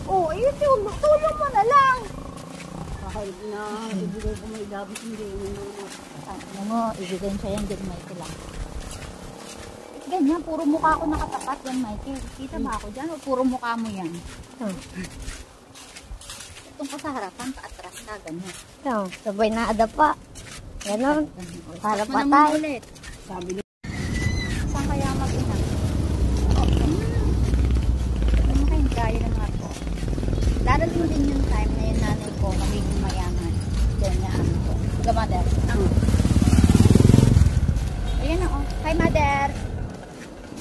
Oh, ayun yun. Tulong mo na lang. Kahit na ibigay ko may labis hindi. Ano mo, ibigay siya yan dyan, Michael lang. Ganyan, puro mukha ko nakatapat yan, Michael. Kita ba ako dyan o puro mukha mo yan? Itong ka sa harapan, paatras ka, ganyan. Sabay na adapa. Ganon. Para Stop mo naman patay. ulit. Sabi niya. Saan kaya mag-ina? Ano kayong gaya ng mga to? Darating din yung time na yung nanay ko magiging mayaman. Doon niya ano ko. Diba, mother? Ayan na, oh. Hi, mother.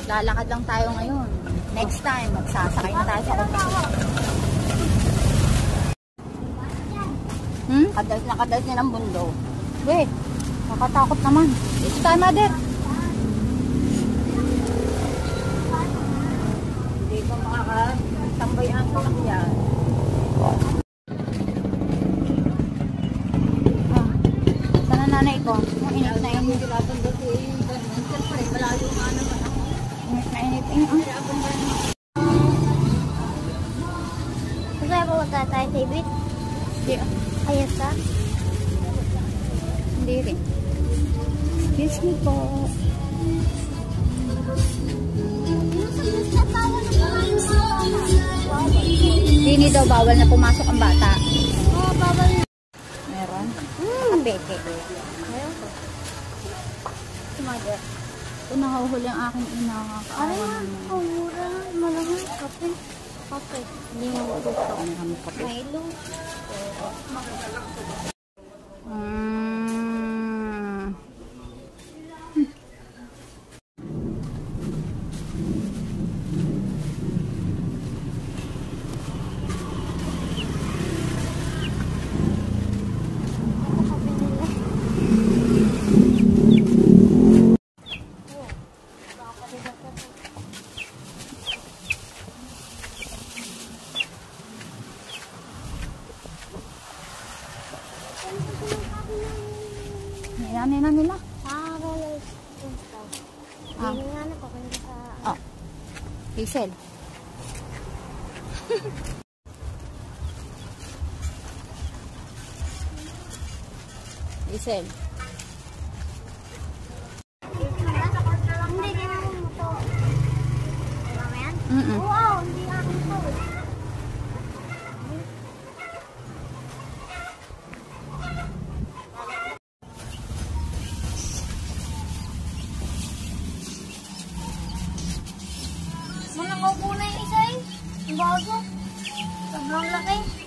Lalakad lang tayo ngayon. Next time, magsasakay na tayo sa kumpanya. Nakadas niya ng bundo. Wait, nakatakot naman. Dito tayo, mother. Hindi ko makakatambay ang lang yan. Saan na nanay ko? Init na yun. Siyempre, malayo nga naman ako. Init na init. Kaya ba wag tayo sa ibit? Hindi. Ayos ka? Hindi rin. Excuse me po. Hindi daw bawal na pumasok ang bata. Oo, bawal na. Meron? Kapeke. Meron ko. Mother. Ito nahuhuli ang aking ina. Ano yan? Oh, mura. Malamang kape. Kape. Hindi mo gusto. Ano kami kape? Milo. Ano na nila? Hindi nga napapunta sa... Oh. Hazel. Hazel. Hindi, ginawa mo to. Tama yan? Mm-mm. Wow, hindi akin to. Manangaw po na yung isa eh. Ang bago. Sobrang laki.